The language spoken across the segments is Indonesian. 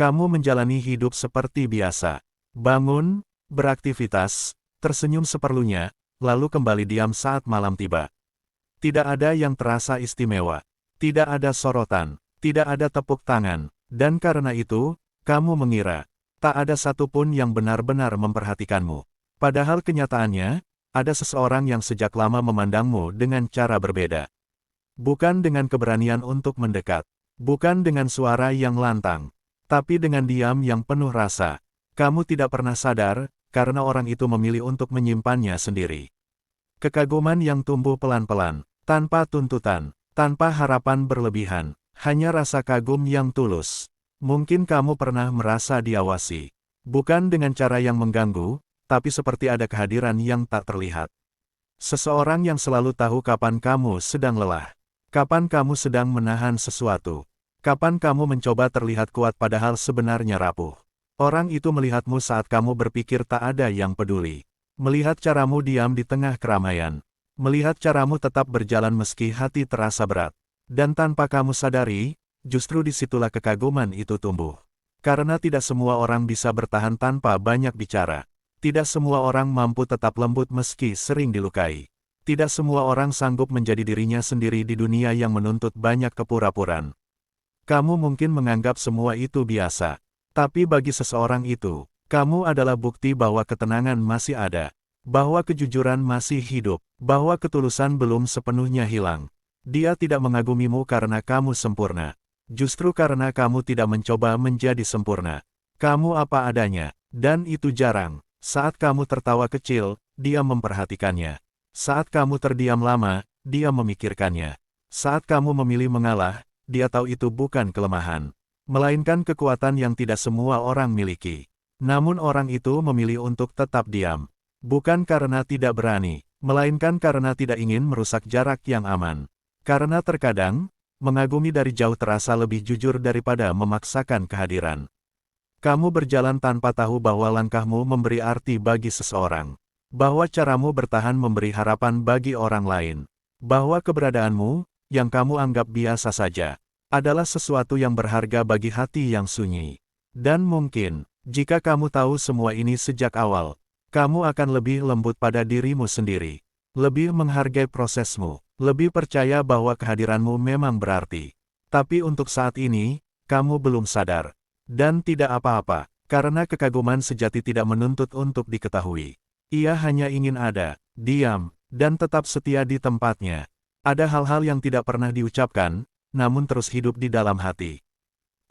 Kamu menjalani hidup seperti biasa. Bangun, beraktivitas, tersenyum seperlunya, lalu kembali diam saat malam tiba. Tidak ada yang terasa istimewa. Tidak ada sorotan. Tidak ada tepuk tangan. Dan karena itu, kamu mengira, tak ada satupun yang benar-benar memperhatikanmu. Padahal kenyataannya, ada seseorang yang sejak lama memandangmu dengan cara berbeda. Bukan dengan keberanian untuk mendekat. Bukan dengan suara yang lantang. Tapi dengan diam yang penuh rasa. Kamu tidak pernah sadar, karena orang itu memilih untuk menyimpannya sendiri. Kekaguman yang tumbuh pelan-pelan, tanpa tuntutan, tanpa harapan berlebihan, hanya rasa kagum yang tulus. Mungkin kamu pernah merasa diawasi. Bukan dengan cara yang mengganggu, tapi seperti ada kehadiran yang tak terlihat. Seseorang yang selalu tahu kapan kamu sedang lelah. Kapan kamu sedang menahan sesuatu. Kapan kamu mencoba terlihat kuat padahal sebenarnya rapuh. Orang itu melihatmu saat kamu berpikir tak ada yang peduli. Melihat caramu diam di tengah keramaian. Melihat caramu tetap berjalan meski hati terasa berat. Dan tanpa kamu sadari, justru disitulah kekaguman itu tumbuh. Karena tidak semua orang bisa bertahan tanpa banyak bicara. Tidak semua orang mampu tetap lembut meski sering dilukai. Tidak semua orang sanggup menjadi dirinya sendiri di dunia yang menuntut banyak kepura-puraan. Kamu mungkin menganggap semua itu biasa. Tapi bagi seseorang itu, kamu adalah bukti bahwa ketenangan masih ada. Bahwa kejujuran masih hidup. Bahwa ketulusan belum sepenuhnya hilang. Dia tidak mengagumimu karena kamu sempurna. Justru karena kamu tidak mencoba menjadi sempurna. Kamu apa adanya. Dan itu jarang. Saat kamu tertawa kecil, dia memperhatikannya. Saat kamu terdiam lama, dia memikirkannya. Saat kamu memilih mengalah, dia tahu itu bukan kelemahan, melainkan kekuatan yang tidak semua orang miliki. Namun orang itu memilih untuk tetap diam. Bukan karena tidak berani, melainkan karena tidak ingin merusak jarak yang aman. Karena terkadang, mengagumi dari jauh terasa lebih jujur daripada memaksakan kehadiran. Kamu berjalan tanpa tahu bahwa langkahmu memberi arti bagi seseorang. Bahwa caramu bertahan memberi harapan bagi orang lain. Bahwa keberadaanmu, yang kamu anggap biasa saja, adalah sesuatu yang berharga bagi hati yang sunyi. Dan mungkin, jika kamu tahu semua ini sejak awal, kamu akan lebih lembut pada dirimu sendiri. Lebih menghargai prosesmu, lebih percaya bahwa kehadiranmu memang berarti. Tapi untuk saat ini, kamu belum sadar. Dan tidak apa-apa, karena kekaguman sejati tidak menuntut untuk diketahui. Ia hanya ingin ada, diam, dan tetap setia di tempatnya. Ada hal-hal yang tidak pernah diucapkan, namun terus hidup di dalam hati.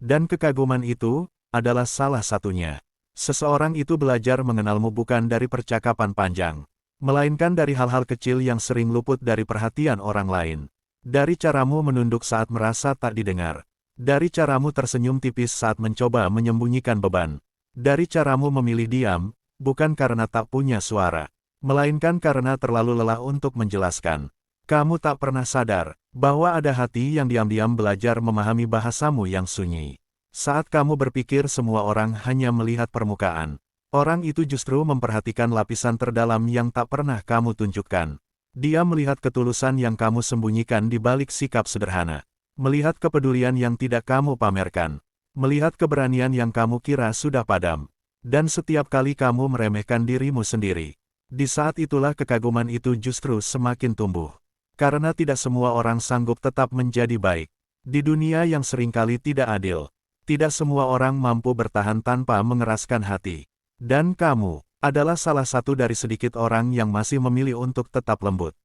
Dan kekaguman itu, adalah salah satunya. Seseorang itu belajar mengenalmu bukan dari percakapan panjang, melainkan dari hal-hal kecil yang sering luput dari perhatian orang lain. Dari caramu menunduk saat merasa tak didengar. Dari caramu tersenyum tipis saat mencoba menyembunyikan beban. Dari caramu memilih diam, bukan karena tak punya suara, melainkan karena terlalu lelah untuk menjelaskan. Kamu tak pernah sadar, bahwa ada hati yang diam-diam belajar memahami bahasamu yang sunyi. Saat kamu berpikir semua orang hanya melihat permukaan, orang itu justru memperhatikan lapisan terdalam yang tak pernah kamu tunjukkan. Dia melihat ketulusan yang kamu sembunyikan di balik sikap sederhana. Melihat kepedulian yang tidak kamu pamerkan. Melihat keberanian yang kamu kira sudah padam. Dan setiap kali kamu meremehkan dirimu sendiri, di saat itulah kekaguman itu justru semakin tumbuh. Karena tidak semua orang sanggup tetap menjadi baik. Di dunia yang seringkali tidak adil, tidak semua orang mampu bertahan tanpa mengeraskan hati. Dan kamu adalah salah satu dari sedikit orang yang masih memilih untuk tetap lembut.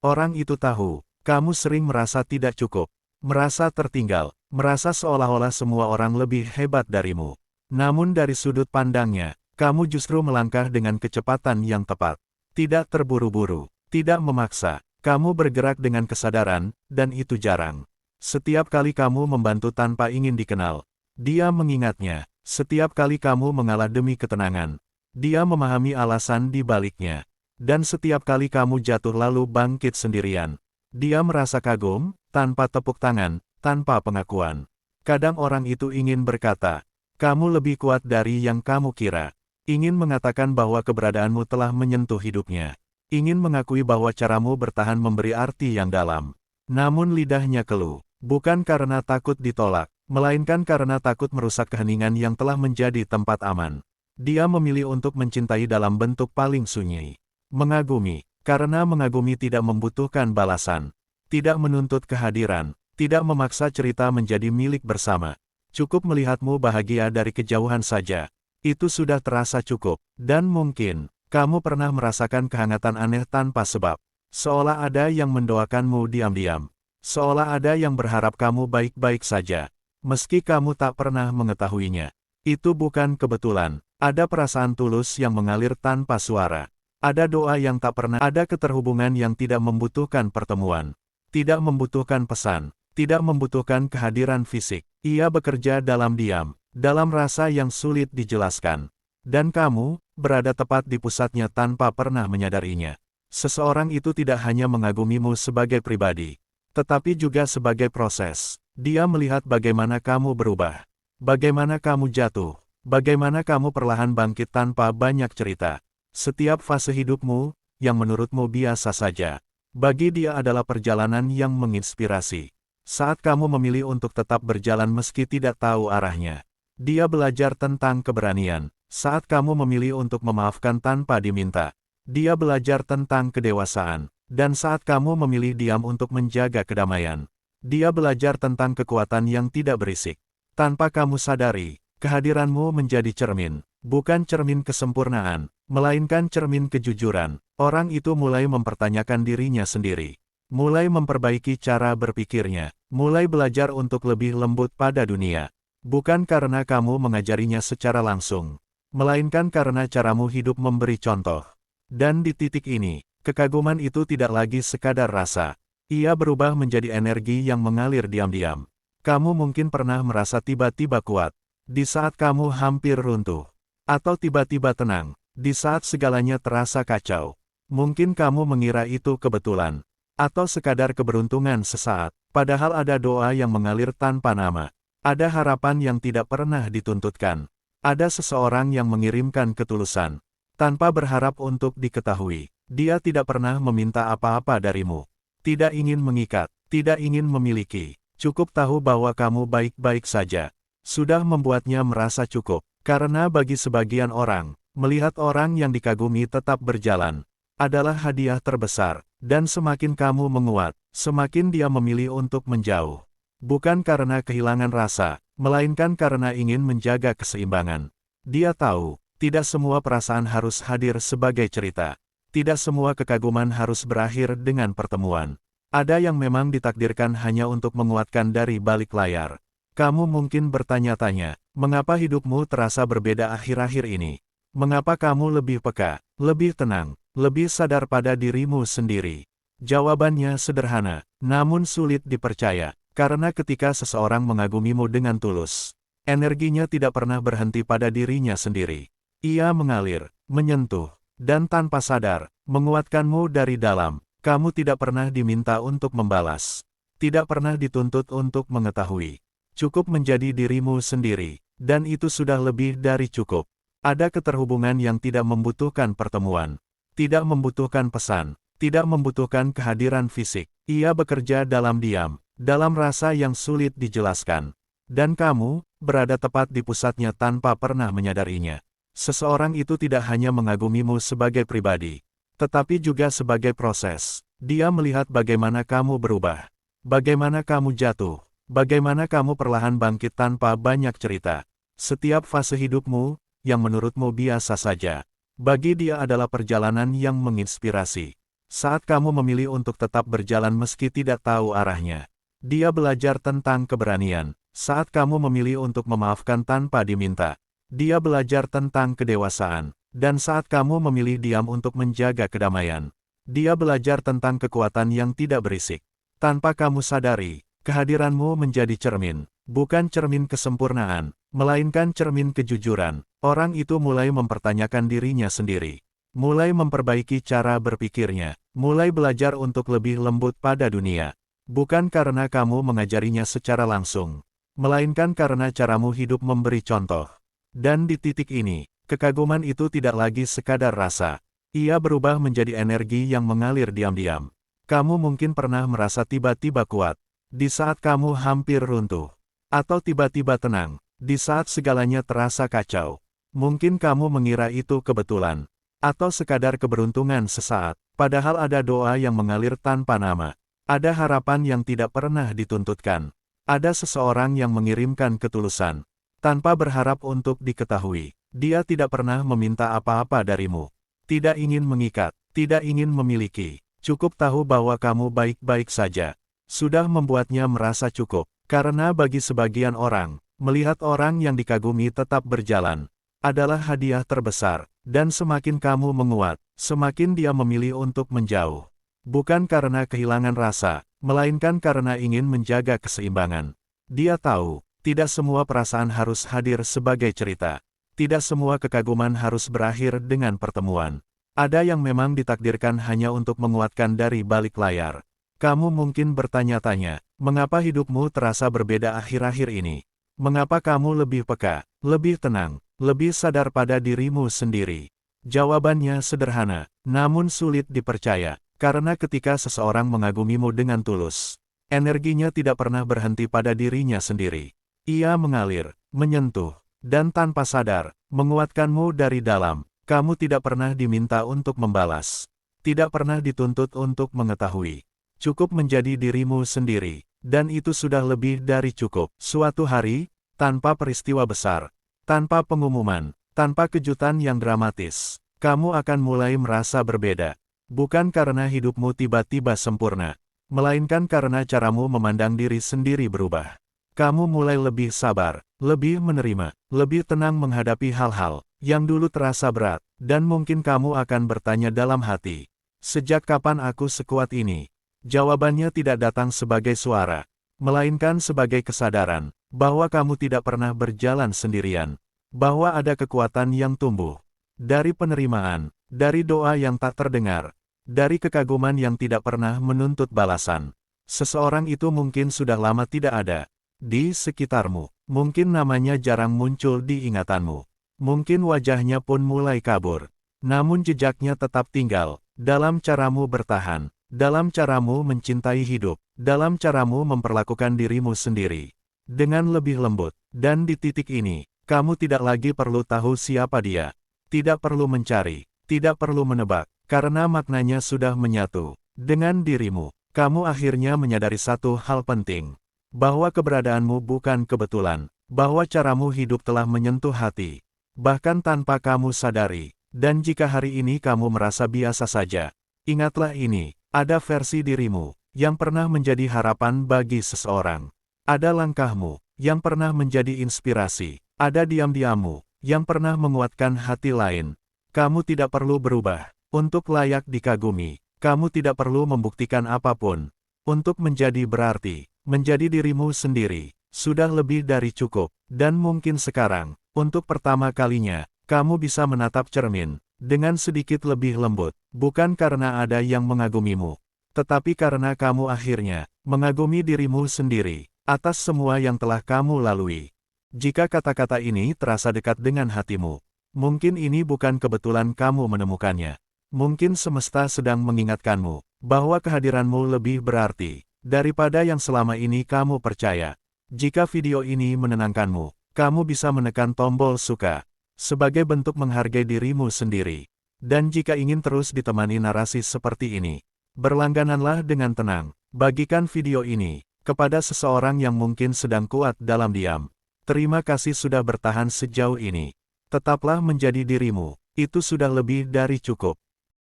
Orang itu tahu, kamu sering merasa tidak cukup, merasa tertinggal, merasa seolah-olah semua orang lebih hebat darimu. Namun dari sudut pandangnya, kamu justru melangkah dengan kecepatan yang tepat. Tidak terburu-buru, tidak memaksa. Kamu bergerak dengan kesadaran, dan itu jarang. Setiap kali kamu membantu tanpa ingin dikenal, dia mengingatnya. Setiap kali kamu mengalah demi ketenangan, dia memahami alasan di baliknya. Dan setiap kali kamu jatuh lalu bangkit sendirian, dia merasa kagum, tanpa tepuk tangan, tanpa pengakuan. Kadang orang itu ingin berkata, kamu lebih kuat dari yang kamu kira. Ingin mengatakan bahwa keberadaanmu telah menyentuh hidupnya. Ingin mengakui bahwa caramu bertahan memberi arti yang dalam. Namun lidahnya keluh, bukan karena takut ditolak, melainkan karena takut merusak keheningan yang telah menjadi tempat aman. Dia memilih untuk mencintai dalam bentuk paling sunyi. Mengagumi, karena mengagumi tidak membutuhkan balasan, tidak menuntut kehadiran, tidak memaksa cerita menjadi milik bersama. Cukup melihatmu bahagia dari kejauhan saja. Itu sudah terasa cukup, dan mungkin kamu pernah merasakan kehangatan aneh tanpa sebab. Seolah ada yang mendoakanmu diam-diam. Seolah ada yang berharap kamu baik-baik saja. Meski kamu tak pernah mengetahuinya. Itu bukan kebetulan. Ada perasaan tulus yang mengalir tanpa suara. Ada doa yang tak pernah ada, keterhubungan yang tidak membutuhkan pertemuan. Tidak membutuhkan pesan. Tidak membutuhkan kehadiran fisik. Ia bekerja dalam diam. Dalam rasa yang sulit dijelaskan. Dan kamu berada tepat di pusatnya tanpa pernah menyadarinya. Seseorang itu tidak hanya mengagumimu sebagai pribadi, tetapi juga sebagai proses. Dia melihat bagaimana kamu berubah, bagaimana kamu jatuh, bagaimana kamu perlahan bangkit tanpa banyak cerita. Setiap fase hidupmu, yang menurutmu biasa saja, bagi dia adalah perjalanan yang menginspirasi. Saat kamu memilih untuk tetap berjalan meski tidak tahu arahnya, dia belajar tentang keberanian. Saat kamu memilih untuk memaafkan tanpa diminta, dia belajar tentang kedewasaan. Dan saat kamu memilih diam untuk menjaga kedamaian, dia belajar tentang kekuatan yang tidak berisik. Tanpa kamu sadari, kehadiranmu menjadi cermin, bukan cermin kesempurnaan, melainkan cermin kejujuran. Orang itu mulai mempertanyakan dirinya sendiri, mulai memperbaiki cara berpikirnya, mulai belajar untuk lebih lembut pada dunia. Bukan karena kamu mengajarinya secara langsung, melainkan karena caramu hidup memberi contoh. Dan di titik ini, kekaguman itu tidak lagi sekadar rasa. Ia berubah menjadi energi yang mengalir diam-diam. Kamu mungkin pernah merasa tiba-tiba kuat, di saat kamu hampir runtuh. Atau tiba-tiba tenang, di saat segalanya terasa kacau. Mungkin kamu mengira itu kebetulan, atau sekadar keberuntungan sesaat. Padahal ada doa yang mengalir tanpa nama. Ada harapan yang tidak pernah dituntutkan. Ada seseorang yang mengirimkan ketulusan, tanpa berharap untuk diketahui. Dia tidak pernah meminta apa-apa darimu. Tidak ingin mengikat, tidak ingin memiliki. Cukup tahu bahwa kamu baik-baik saja. Sudah membuatnya merasa cukup. Karena bagi sebagian orang, melihat orang yang dikagumi tetap berjalan, adalah hadiah terbesar. Dan semakin kamu menguat, semakin dia memilih untuk menjauh. Bukan karena kehilangan rasa, melainkan karena ingin menjaga keseimbangan. Dia tahu, tidak semua perasaan harus hadir sebagai cerita. Tidak semua kekaguman harus berakhir dengan pertemuan. Ada yang memang ditakdirkan hanya untuk menguatkan dari balik layar. Kamu mungkin bertanya-tanya, mengapa hidupmu terasa berbeda akhir-akhir ini? Mengapa kamu lebih peka, lebih tenang, lebih sadar pada dirimu sendiri? Jawabannya sederhana, namun sulit dipercaya. Karena ketika seseorang mengagumimu dengan tulus, energinya tidak pernah berhenti pada dirinya sendiri. Ia mengalir, menyentuh, dan tanpa sadar, menguatkanmu dari dalam. Kamu tidak pernah diminta untuk membalas. Tidak pernah dituntut untuk mengetahui. Cukup menjadi dirimu sendiri, dan itu sudah lebih dari cukup. Ada keterhubungan yang tidak membutuhkan pertemuan, tidak membutuhkan pesan, tidak membutuhkan kehadiran fisik. Ia bekerja dalam diam, dalam rasa yang sulit dijelaskan. Dan kamu berada tepat di pusatnya tanpa pernah menyadarinya. Seseorang itu tidak hanya mengagumimu sebagai pribadi, tetapi juga sebagai proses. Dia melihat bagaimana kamu berubah, bagaimana kamu jatuh, bagaimana kamu perlahan bangkit tanpa banyak cerita. Setiap fase hidupmu, yang menurutmu biasa saja, bagi dia adalah perjalanan yang menginspirasi. Saat kamu memilih untuk tetap berjalan meski tidak tahu arahnya, dia belajar tentang keberanian. Saat kamu memilih untuk memaafkan tanpa diminta, dia belajar tentang kedewasaan. Dan saat kamu memilih diam untuk menjaga kedamaian, dia belajar tentang kekuatan yang tidak berisik. Tanpa kamu sadari, kehadiranmu menjadi cermin, bukan cermin kesempurnaan, melainkan cermin kejujuran. Orang itu mulai mempertanyakan dirinya sendiri, mulai memperbaiki cara berpikirnya, mulai belajar untuk lebih lembut pada dunia. Bukan karena kamu mengajarinya secara langsung, melainkan karena caramu hidup memberi contoh. Dan di titik ini, kekaguman itu tidak lagi sekadar rasa. Ia berubah menjadi energi yang mengalir diam-diam. Kamu mungkin pernah merasa tiba-tiba kuat, di saat kamu hampir runtuh. Atau tiba-tiba tenang, di saat segalanya terasa kacau. Mungkin kamu mengira itu kebetulan. Atau sekadar keberuntungan sesaat, padahal ada doa yang mengalir tanpa nama. Ada harapan yang tidak pernah dituntutkan. Ada seseorang yang mengirimkan ketulusan. Tanpa berharap untuk diketahui. Dia tidak pernah meminta apa-apa darimu. Tidak ingin mengikat, tidak ingin memiliki. Cukup tahu bahwa kamu baik-baik saja. Sudah membuatnya merasa cukup. Karena bagi sebagian orang, melihat orang yang dikagumi tetap berjalan, adalah hadiah terbesar. Dan semakin kamu menguat, semakin dia memilih untuk menjauh. Bukan karena kehilangan rasa, melainkan karena ingin menjaga keseimbangan. Dia tahu, tidak semua perasaan harus hadir sebagai cerita. Tidak semua kekaguman harus berakhir dengan pertemuan. Ada yang memang ditakdirkan hanya untuk menguatkan dari balik layar. Kamu mungkin bertanya-tanya, mengapa hidupmu terasa berbeda akhir-akhir ini? Mengapa kamu lebih peka, lebih tenang, lebih sadar pada dirimu sendiri? Jawabannya sederhana, namun sulit dipercaya, karena ketika seseorang mengagumimu dengan tulus, energinya tidak pernah berhenti pada dirinya sendiri. Ia mengalir, menyentuh, dan tanpa sadar, menguatkanmu dari dalam. Kamu tidak pernah diminta untuk membalas. Tidak pernah dituntut untuk mengetahui. Cukup menjadi dirimu sendiri, dan itu sudah lebih dari cukup. Suatu hari, tanpa peristiwa besar, tanpa pengumuman, tanpa kejutan yang dramatis, kamu akan mulai merasa berbeda. Bukan karena hidupmu tiba-tiba sempurna, melainkan karena caramu memandang diri sendiri berubah. Kamu mulai lebih sabar, lebih menerima, lebih tenang menghadapi hal-hal yang dulu terasa berat, dan mungkin kamu akan bertanya dalam hati, sejak kapan aku sekuat ini? Jawabannya tidak datang sebagai suara, melainkan sebagai kesadaran, bahwa kamu tidak pernah berjalan sendirian, bahwa ada kekuatan yang tumbuh dari penerimaan, dari doa yang tak terdengar, dari kekaguman yang tidak pernah menuntut balasan. Seseorang itu mungkin sudah lama tidak ada di sekitarmu, mungkin namanya jarang muncul di ingatanmu. Mungkin wajahnya pun mulai kabur, namun jejaknya tetap tinggal, dalam caramu bertahan, dalam caramu mencintai hidup, dalam caramu memperlakukan dirimu sendiri, dengan lebih lembut. Dan di titik ini, kamu tidak lagi perlu tahu siapa dia, tidak perlu mencari, tidak perlu menebak, karena maknanya sudah menyatu dengan dirimu. Kamu akhirnya menyadari satu hal penting, bahwa keberadaanmu bukan kebetulan, bahwa caramu hidup telah menyentuh hati, bahkan tanpa kamu sadari. Dan jika hari ini kamu merasa biasa saja, ingatlah ini, ada versi dirimu, yang pernah menjadi harapan bagi seseorang. Ada langkahmu, yang pernah menjadi inspirasi. Ada diam-diammu, yang pernah menguatkan hati lain. Kamu tidak perlu berubah, untuk layak dikagumi. Kamu tidak perlu membuktikan apapun, untuk menjadi berarti. Menjadi dirimu sendiri, sudah lebih dari cukup. Dan mungkin sekarang, untuk pertama kalinya, kamu bisa menatap cermin, dengan sedikit lebih lembut, bukan karena ada yang mengagumimu, tetapi karena kamu akhirnya, mengagumi dirimu sendiri, atas semua yang telah kamu lalui. Jika kata-kata ini terasa dekat dengan hatimu, mungkin ini bukan kebetulan kamu menemukannya. Mungkin semesta sedang mengingatkanmu, bahwa kehadiranmu lebih berarti, daripada yang selama ini kamu percaya. Jika video ini menenangkanmu, kamu bisa menekan tombol suka, sebagai bentuk menghargai dirimu sendiri. Dan jika ingin terus ditemani narasi seperti ini, berlanggananlah dengan tenang. Bagikan video ini kepada seseorang yang mungkin sedang kuat dalam diam. Terima kasih sudah bertahan sejauh ini. Tetaplah menjadi dirimu, itu sudah lebih dari cukup.